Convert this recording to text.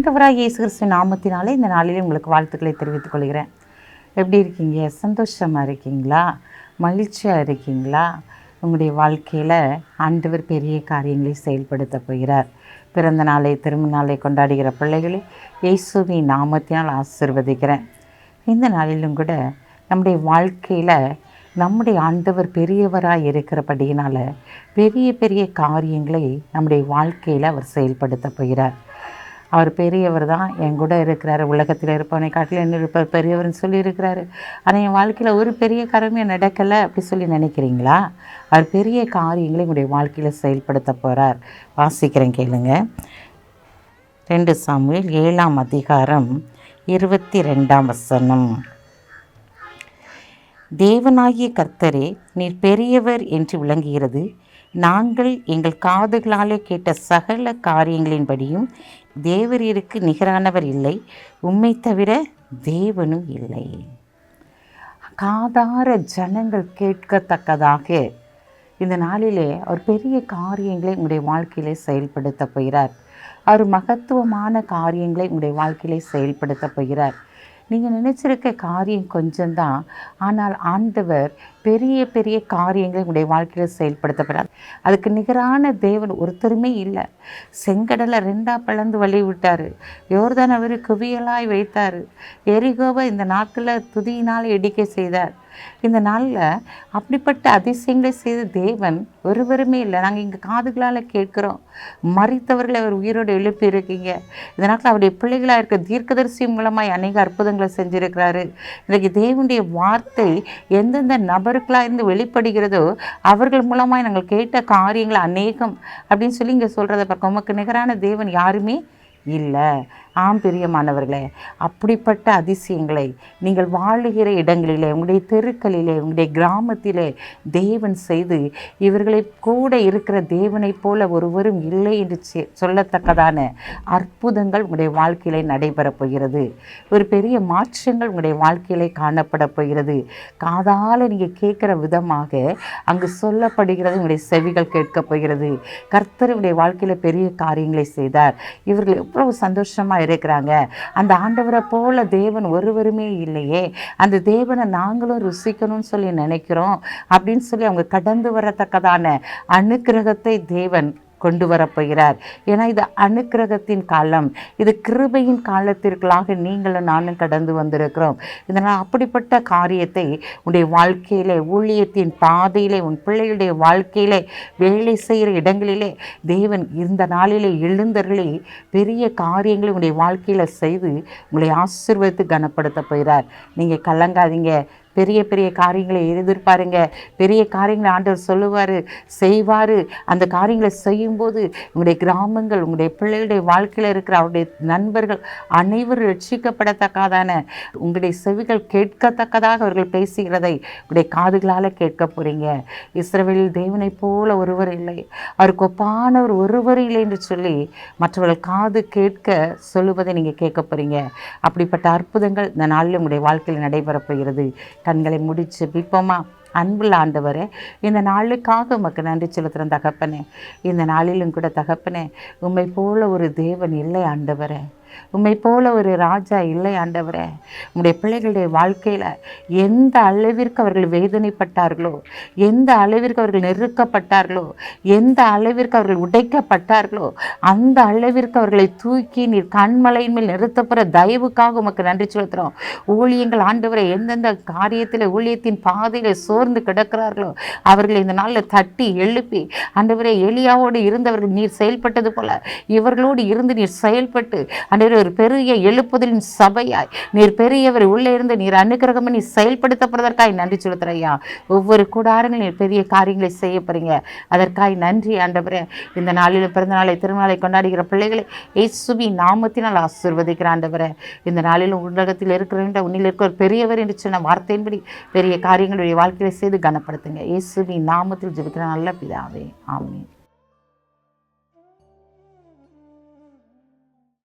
ஆண்டவராக இயேசு கிறிஸ்துவின் நாமத்தினாலே இந்த நாளிலே உங்களுக்கு வாழ்த்துக்களை தெரிவித்துக் கொள்கிறேன். எப்படி இருக்கீங்க? சந்தோஷமாக இருக்கீங்களா? மகிழ்ச்சியாக இருக்கீங்களா? உங்களுடைய வாழ்க்கையில் ஆண்டவர் பெரிய காரியங்களை செயல்படுத்த போகிறார். பிறந்த நாளை திருமண நாளை கொண்டாடுகிற பிள்ளைகளை இயேசுவின் நாமத்தினால் ஆசீர்வதிக்கிறேன். இந்த நாளிலும் கூட நம்முடைய வாழ்க்கையில் நம்முடைய ஆண்டவர் பெரியவராக இருக்கிறபடியினால் பெரிய பெரிய காரியங்களை நம்முடைய வாழ்க்கையில் அவர் செயல்படுத்த போகிறார். அவர் பெரியவர் தான், என் கூட இருக்கிறாரு, உலகத்தில் இருப்பவனை காட்டில் என்ன இருப்பார் பெரியவர்னு சொல்லியிருக்கிறாரு. ஆனால் என் வாழ்க்கையில் ஒரு பெரிய காரியமே நடக்கலை அப்படி சொல்லி நினைக்கிறீங்களா? அவர் பெரிய காரியங்களை உங்களுடைய வாழ்க்கையில் செயல்படுத்த போகிறார். வாசிக்கிறேன் கேளுங்க. 2 சாமுவேல் 7ஆம் அதிகாரம் 22ஆம் வசனம். தேவனாகிய கர்த்தரே, நீர் பெரியவர் என்று விளங்குகிறது. நாங்கள் எங்கள் காதுகளாலே கேட்ட சகல காரியங்களின்படியும் தேவரீருக்கு நிகரானவர் இல்லை, உம்மை தவிர தேவனும் இல்லை. காதார ஜனங்கள் கேட்கத்தக்கதாக இந்த நாளிலே அவர் பெரிய காரியங்களை உங்களுடைய வாழ்க்கையிலே செயல்படுத்த போகிறார். அவர் மகத்துவமான காரியங்களை உங்களுடைய வாழ்க்கையிலே செயல்படுத்த போகிறார். நீங்கள் நினச்சிருக்க காரியம் கொஞ்சம்தான், ஆனால் ஆண்டவர் பெரிய பெரிய காரியங்களை உங்களுடைய வாழ்க்கையில் செயல்படுத்தப்படாது. அதுக்கு நிகரான தேவன் ஒருத்தருமே இல்லை. செங்கடலை 2ஆக பிளந்து வழி விட்டார். யோர்தான் அவர் குவியலாய் வைத்தார். எரிகோவை இந்த நாட்களில் துதியினால் இடிக்க செய்தார். இந்த நாளில் அப்படிப்பட்ட அதிசயங்களை செய்த தேவன் ஒருவருமே இல்லை. நாங்கள் இங்கே காதுகளால் கேட்குறோம், மரித்தவர்களை அவர் உயிரோடு எழுப்பி இருக்கீங்க. இந்த நாட்டில் அவருடைய பிள்ளைகளாக இருக்க தீர்க்கதரிசி மூலமாய் அநேக அற்புதங்களை செஞ்சுருக்கிறாரு. இன்றைக்கு தேவனுடைய வார்த்தை எந்தெந்த நபர்களாக இருந்து வெளிப்படுகிறதோ அவர்கள் மூலமாய் நாங்கள் கேட்ட காரியங்கள் அநேகம் அப்படின்னு சொல்லி இங்கே சொல்கிறத பார்க்க உமக்கு நிகரான தேவன் யாருமே இல்லை. ஆம் பிரியமானவர்களே, அப்படிப்பட்ட அதிசயங்களை நீங்கள் வாழுகிற இடங்களிலே, உங்களுடைய தெருக்களிலே, உங்களுடைய கிராமத்திலே தேவன் செய்து இவர்களை கூட இருக்கிற தேவனைப் போல ஒருவரும் இல்லை என்று சொல்லத்தக்கதான அற்புதங்கள் உங்களுடைய வாழ்க்கையிலே நடைபெறப் போகிறது. ஒரு பெரிய மாற்றங்கள் உங்களுடைய வாழ்க்கையிலே காணப்பட போகிறது. காதால் நீங்கள் கேட்குற விதமாக அங்கு சொல்லப்படுகிறது, உங்களுடைய செவிகள் கேட்கப் போகிறது. கர்த்தருடைய வாழ்க்கையில் பெரிய காரியங்களை செய்தார். இவர்கள் எவ்வளவு சந்தோஷமாக இருக்கிறாங்க. அந்த ஆண்டவரை போல தேவன் ஒருவருமே இல்லையே, அந்த தேவனை நாங்களும் ருசிக்கணும்னு சொல்லி நினைக்கிறோம் அப்படின்னு சொல்லி அவங்க கடந்து வரத்தக்கதான அனுக்கிரகத்தை தேவன் கொண்டு வரப்போகிறார். ஏன்னா இது அனுக்கிரகத்தின் காலம், இது கிருபையின் காலத்திற்குள்ளாக நீங்களும் நானும் கடந்து வந்திருக்கிறோம். இதனால் அப்படிப்பட்ட காரியத்தை உன்னுடைய வாழ்க்கையிலே, ஊழியத்தின் பாதையிலே, உன் பிள்ளைகளுடைய வாழ்க்கையிலே, வேலை செய்கிற இடங்களிலே தேவன் இந்த நாளிலே எழுந்தருளி பெரிய காரியங்களை உங்களுடைய வாழ்க்கையில் செய்து உங்களை ஆசீர்வதித்து கனப்படுத்த போகிறார். நீங்கள் கலங்காதீங்க. பெரிய பெரிய காரியங்களை எதிர்பாருங்க. பெரிய காரியங்களை ஆண்டவர் சொல்லுவார், செய்வார். அந்த காரியங்களை செய்யும்போது உங்களுடைய கிராமங்கள், உங்களுடைய பிள்ளைகளுடைய வாழ்க்கையில் இருக்கிற அவருடைய நண்பர்கள் அனைவரும் ரட்சிக்கப்படத்தக்கதான உங்களுடைய செவிகள் கேட்கத்தக்கதாக அவர்கள் பேசுகிறதை உங்களுடைய காதுகளால் கேட்க போகிறீங்க. இஸ்ரவேலில் தேவனை போல ஒருவர் இல்லை, அவருக்கு ஒப்பானவர் ஒருவர் இல்லை என்று சொல்லி மற்றவர்கள் காது கேட்க சொல்லுவதை நீங்கள் கேட்க போகிறீங்க. அப்படிப்பட்ட அற்புதங்கள் இந்த நாளில் உங்களுடைய வாழ்க்கையில் நடைபெறப் போகிறது. கண்களை முடிச்சு ஜெபிப்போமா? அன்புள்ள ஆண்டவரே, இந்த நாளுக்காக உமக்கு நன்றி செலுத்துகிறேன் தகப்பனே. இந்த நாளிலும் கூட தகப்பனே, உம்மை போல ஒரு தேவன் இல்லை ஆண்டவரே, உம்மை போல ஒரு ராஜா இல்லை ஆண்டவரே. உம்முடைய பிள்ளைகளுடைய வாழ்க்கையில் எந்த அளவிற்கு அவர்கள் வேதனைப்பட்டார்களோ, எந்த அளவிற்கு அவர்கள் நெருக்கப்பட்டார்களோ, எந்த அளவிற்கு அவர்கள் உடைக்கப்பட்டார்களோ, அந்த அளவிற்கு அவர்களை தூக்கி நீர் கண்மலையின் மேல் நிறுத்தப்படுற தயவுக்காக உமக்கு நன்றி செலுத்துகிறோம். ஊழியங்கள் ஆண்டவரை எந்தெந்த காரியத்தில் ஊழியத்தின் பாதையில் சோர்ந்து கிடக்கிறார்களோ அவர்களை இந்த நாளில் தட்டி எழுப்பி ஆண்டவரே, எலியாவோடு இருந்தவர்கள் நீர் செயல்பட்டது போல இவர்களோடு இருந்து நீர் செயல்பட்டு ஒரு பெரிய எழுப்புதலின் சபையாய் நீர் பெரியவர் உள்ளே இருந்து நீர் அனுக்கிரகம் நீ செயல்படுத்தப்படுவதற்காய் நன்றி செலுத்துறையா. ஒவ்வொரு கூடாரங்களும் நீர் பெரிய காரியங்களை செய்ய போறீங்க. அதற்காய் நன்றி ஆண்டவரே. இந்த நாளில் பிறந்த நாளை திருநாளை கொண்டாடுகிற பிள்ளைகளை இயேசுவின் நாமத்தினால் ஆசீர்வதிக்கிற ஆண்டவரே. இந்த நாளில் உலகத்தில் இருக்கிற உன்னில் இருக்கிற பெரியவர் என்று சொன்ன வார்த்தையின்படி பெரிய காரியங்களுடைய வாழ்க்கையை செய்து கனப்படுத்துங்க. இயேசுவின் நாமத்தில் ஜெபிக்கிற நல்ல பிதாவே, ஆமென்.